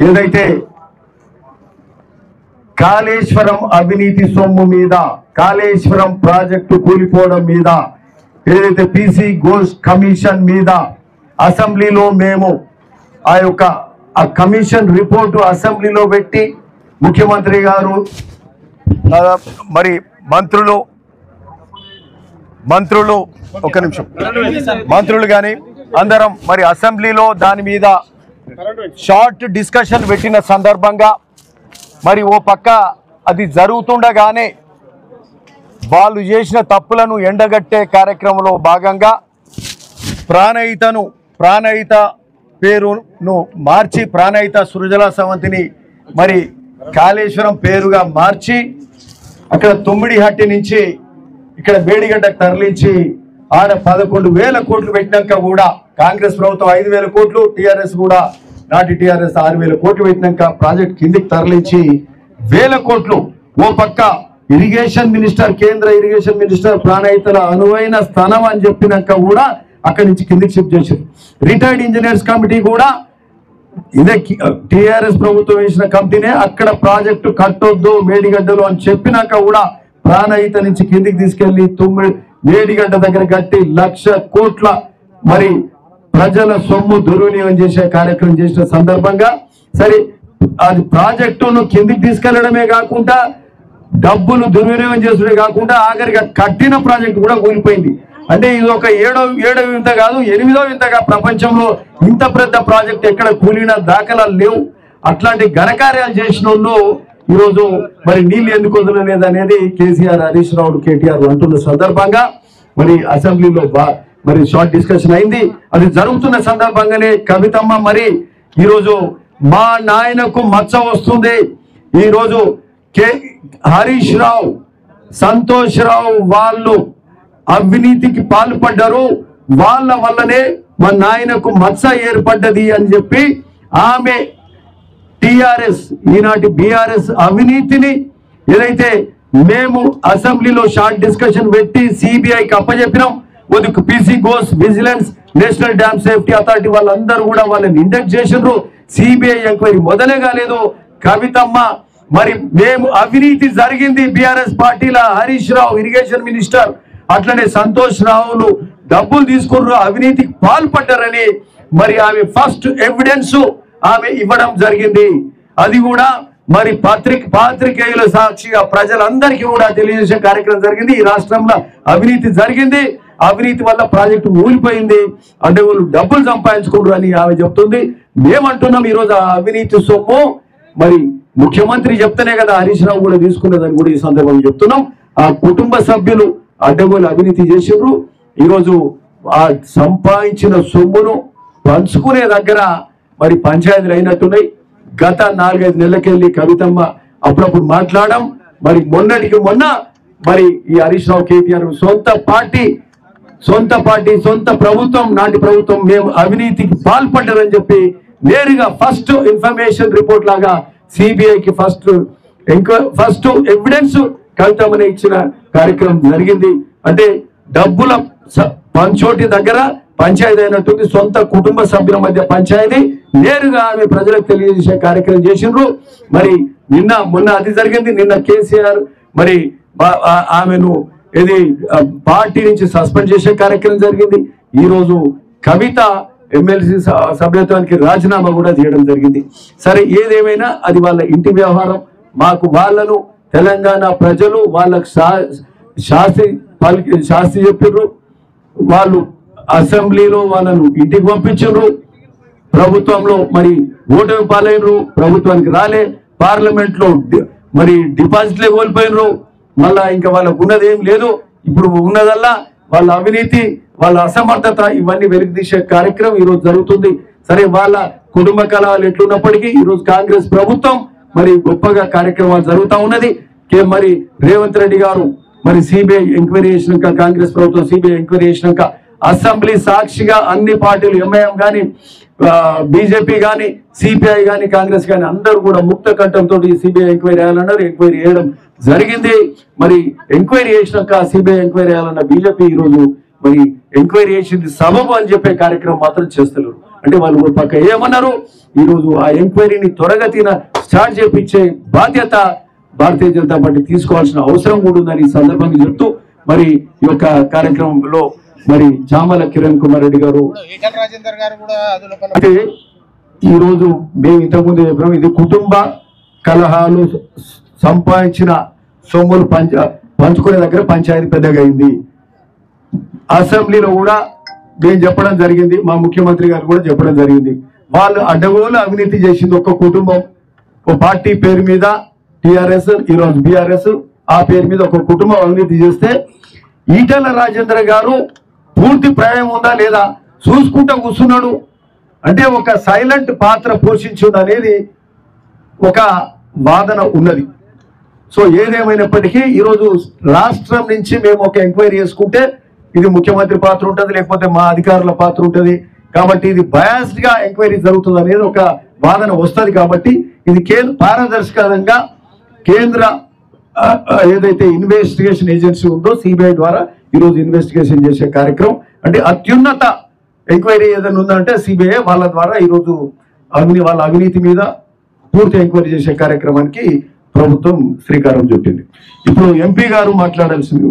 ఏదైతే కాళేశ్వరం అవినీతి సొమ్ము మీద, కాళేశ్వరం ప్రాజెక్టు కూలిపోవడం మీద, ఏదైతే పీసీ ఘోష్ కమిషన్ మీద అసెంబ్లీలో మేము ఆ కమిషన్ రిపోర్టు అసెంబ్లీలో పెట్టి ముఖ్యమంత్రి గారు మరి మంత్రులు ఒక నిమిషం మంత్రులు కానీ అందరం మరి అసెంబ్లీలో దాని మీద షార్ట్ డిస్కషన్ పెట్టిన సందర్భంగా మరి ఓ పక్క అది జరుగుతుండగానే వాళ్ళు చేసిన తప్పులను ఎండగట్టే కార్యక్రమంలో భాగంగా ప్రాణహిత పేరును మార్చి ప్రాణహిత సృజల సవంతిని మరి కాళేశ్వరం పేరుగా మార్చి అక్కడ తుమ్మిడిహట్టి నుంచి ఇక్కడ మేడిగడ్డకు తరలించి ఆడ 11,000 కోట్లు పెట్టినాక కూడా కాంగ్రెస్ ప్రభుత్వం 5,000 కోట్లు, టీఆర్ఎస్ కూడా నాటి టీఆర్ఎస్ 6,000 కోట్లు పెట్టినాక ప్రాజెక్ట్ కిందికి తరలించి 1,000 కోట్లు ఓ పక్క ఇరిగేషన్ మినిస్టర్, కేంద్ర ఇరిగేషన్ మినిస్టర్ ప్రాణహితల అనువైన స్థానం అని చెప్పినాక కూడా అక్కడి నుంచి కిందికి షిఫ్ట్ చేశారు. రిటైర్డ్ ఇంజనీర్స్ కమిటీ కూడా ఇదే టీఆర్ఎస్ ప్రభుత్వం వేసిన కమిటీనే అక్కడ ప్రాజెక్టు కట్టొద్దు మేడిగడ్డలు అని చెప్పినాక కూడా ప్రాణహిత నుంచి కిందికి తీసుకెళ్లి మేడిగడ్డ దగ్గర కట్టి 1,00,000 కోట్ల మరి ప్రజల సొమ్ము దుర్వినియోగం చేసే కార్యక్రమం చేసిన సందర్భంగా సరే అది ప్రాజెక్టును కిందికి తీసుకెళ్లడమే కాకుండా డబ్బులు దుర్వినియోగం చేసుడే కాకుండా ఆఖరిగా కట్టిన ప్రాజెక్టు కూడా కూలిపోయింది. అంటే ఇది ఒక ఏడవ వింత కాదు, 8వ వింతగా ప్రపంచంలో ఇంత పెద్ద ప్రాజెక్ట్ ఎక్కడ కూలిన దాఖలాలు లేవు. అట్లాంటి ఘనకార్యాలు చేసిన వాళ్ళు ఈరోజు మరి నీళ్లు ఎందుకు వదలలేదు అనేది కేసీఆర్, హరీష్ రావు, కేటీఆర్ అంటున్న సందర్భంగా మరి అసెంబ్లీలో మరి షార్ట్ డిస్కషన్ అయింది. అది జరుగుతున్న సందర్భంగానే కవితమ్మ మరి ఈరోజు మా నాయనకు మచ్చ వస్తుంది, ఈరోజు హరీష్ రావు, సంతోష్ రావు వాళ్ళు అవినీతికి పాల్పడ్డారు, వాళ్ళ వల్లనే మా నాయనకు మచ్చ ఏర్పడ్డది అని చెప్పి ఆమె టిఆర్ఎస్ ఈనాటి బీఆర్ఎస్ అవినీతిని ఏదైతే మేము అసెంబ్లీలో షార్ట్ డిస్కషన్ పెట్టి సిబిఐకి అప్పచెప్పినాం. PC Ghosh, vigilance, national dam safety authority వాళ్ళందరూ కూడా వాళ్ళని ఇండెక్ట్ చేసినారు. సిబిఐ ఎంక్వైరీ మొదలే కాలేదు. కవితమ్మ మరి మేము అవినీతి జరిగింది బీఆర్ఎస్ పార్టీల హరీష్ రావు ఇరిగేషన్ మినిస్టర్ అట్లనే సంతోష్ రావులు డబ్బులు తీసుకున్నారు, అవినీతికి పాల్పడ్డారని మరి ఆమె ఫస్ట్ ఎవిడెన్స్ ఆమె ఇవ్వడం జరిగింది. అది కూడా మరి పాత్రికేయుల సాక్షిగా ప్రజలందరికీ కూడా తెలియజేసే కార్యక్రమం జరిగింది. ఈ రాష్ట్రంలో అవినీతి జరిగింది, అవినీతి వల్ల ప్రాజెక్టు ఊలిపోయింది, అంటే వాళ్ళు డబ్బులు సంపాదించుకోరు అని ఆమె చెప్తుంది. మేమంటున్నాం ఈరోజు ఆ అవినీతి సొమ్ము మరి ముఖ్యమంత్రి చెప్తేనే కదా హరీష్ రావు కూడా తీసుకున్నదని కూడా ఈ సందర్భంగా చెప్తున్నాం. ఆ కుటుంబ సభ్యులు అడ్డగోలు అవినీతి చేసిర్రు. ఈరోజు ఆ సంపాదించిన సొమ్మును పంచుకునే దగ్గర మరి పంచాయతీలు అయినట్టున్నాయి. గత 4-5 నెలలకెళ్ళి కవితమ్మ అప్పుడప్పుడు మాట్లాడడం మరి మొన్నటికి మొన్న మరి ఈ హరీష్ రావు, కేటీఆర్ సొంత పార్టీ సొంత ప్రభుత్వం నాటి ప్రభుత్వం మేము అవినీతికి పాల్పడ్డారని చెప్పి నేరుగా ఫస్ట్ ఇన్ఫర్మేషన్ రిపోర్ట్ లాగా సిబిఐకి ఫస్ట్ ఎవిడెన్స్ కవితమ్మని ఇచ్చిన కార్యక్రమం జరిగింది. అంటే డబ్బుల పంచోటి దగ్గర పంచాయతీ అయినట్టుంది, సొంత కుటుంబ సభ్యుల మధ్య పంచాయతీ నేరుగా ఆమె ప్రజలకు తెలియజేసే కార్యక్రమం చేసిండ్రు. మరి మొన్న అది జరిగింది. నిన్న కేసీఆర్ మరి ఆమెను ఇది పార్టీ నుంచి సస్పెండ్ చేసే కార్యక్రమం జరిగింది. ఈరోజు కవిత ఎమ్మెల్సీ సభ్యత్వానికి రాజీనామా కూడా చేయడం జరిగింది. సరే ఏదేమైనా అది వాళ్ళ ఇంటి వ్యవహారం. మాకు వాళ్ళను తెలంగాణ ప్రజలు వాళ్ళకు శాస్త్రి చెప్పిర్రు, వాళ్ళు అసెంబ్లీలో వాళ్ళను ఇంటికి పంపించారు, ప్రభుత్వంలో మరి ఓటమి పాలైనరు, ప్రభుత్వానికి రాలే, పార్లమెంట్ లో మరి డిపాజిట్లే కోల్పోయినరు. మళ్ళా ఇంకా వాళ్ళకు ఉన్నది ఏం లేదు. ఇప్పుడు ఉన్నదల్లా వాళ్ళ అవినీతి, వాళ్ళ అసమర్థత, ఇవన్నీ వెలికి తీసే కార్యక్రమం ఈరోజు జరుగుతుంది. సరే వాళ్ళ కుటుంబ కలహాలు ఎట్లున్నప్పటికీ ఈరోజు కాంగ్రెస్ ప్రభుత్వం మరి గొప్పగా కార్యక్రమాలు జరుగుతూ ఉన్నది. మరి రేవంత్ రెడ్డి గారు మరి సిబిఐ ఎంక్వైరీ చేసినాక, కాంగ్రెస్ ప్రభుత్వం సిబిఐ ఎంక్వైరీ చేసినాక అసెంబ్లీ సాక్షిగా అన్ని పార్టీలు ఎంఐఎం కానీ బీజేపీ కానీ సిపిఐ కానీ కాంగ్రెస్ కానీ అందరూ కూడా ముక్త కంఠంతో సిబిఐ ఎంక్వైరీ చేయాలన్నారు. ఎంక్వైరీ చేయడం జరిగింది. మరి ఎంక్వైరీ చేసినాక సిబిఐ ఎంక్వైరీ చేయాలన్న బీజేపీ ఈరోజు మరి ఎంక్వైరీ చేసింది సబబు అని చెప్పే కార్యక్రమం మాత్రం చేస్తున్నారు. అంటే వాళ్ళు ఒక పక్క ఏమన్నారు, ఈరోజు ఆ ఎంక్వైరీని త్వరగతిన స్టార్ట్ చేపించే బాధ్యత భారతీయ జనతా పార్టీ తీసుకోవాల్సిన అవసరం కూడా ఉందని ఈ సందర్భంగా చెప్తూ మరి ఈ యొక్క కార్యక్రమంలో మరి చామల కిరణ్ కుమార్ రెడ్డి గారు అయితే ఈరోజు మేము ఇంతకుముందు చెప్పినాం, ఇది కుటుంబ కలహాలు సంపాదించిన సొమ్ములు పంచుకునే దగ్గర పంచాయతీ పెద్దగా అయింది. అసెంబ్లీలో కూడా మేము చెప్పడం జరిగింది, మా ముఖ్యమంత్రి గారు కూడా చెప్పడం జరిగింది. వాళ్ళు అడ్డగోలు అవినీతి చేసింది ఒక కుటుంబం, ఒక పార్టీ పేరు మీద టిఆర్ఎస్, ఈరోజు బిఆర్ఎస్, ఆ పేరు మీద ఒక కుటుంబం అవినీతి చేస్తే ఈటెల రాజేంద్ర గారు పూర్తి ప్రయాణం ఉందా లేదా చూసుకుంటూ కూర్చున్నాడు. అంటే ఒక సైలెంట్ పాత్ర పోషించుంది అనేది ఒక వాదన ఉన్నది. సో ఏదేమైనప్పటికీ ఈరోజు రాష్ట్రం నుంచి మేము ఒక ఎంక్వైరీ చేసుకుంటే ఇది ముఖ్యమంత్రి పాత్ర ఉంటుంది, లేకపోతే మా అధికారుల పాత్ర ఉంటుంది. కాబట్టి ఇది బయాస్డ్ గా ఎంక్వైరీ జరుగుతుంది అనేది ఒక వాదన వస్తుంది. కాబట్టి ఇది పారదర్శకంగా కేంద్ర ఏదైతే ఇన్వెస్టిగేషన్ ఏజెన్సీ ఉందో సిబిఐ ద్వారా ఈరోజు ఇన్వెస్టిగేషన్ చేసే కార్యక్రమం, అంటే అత్యున్నత ఎంక్వైరీ ఏదైనా ఉందంటే సిబిఐ వాళ్ళ ద్వారా ఈరోజు వాళ్ళ అవినీతి మీద పూర్తి ఎంక్వైరీ చేసే కార్యక్రమానికి ప్రభుత్వం శ్రీకారం చుట్టింది. ఇప్పుడు ఎంపీ గారు మాట్లాడాల్సింది.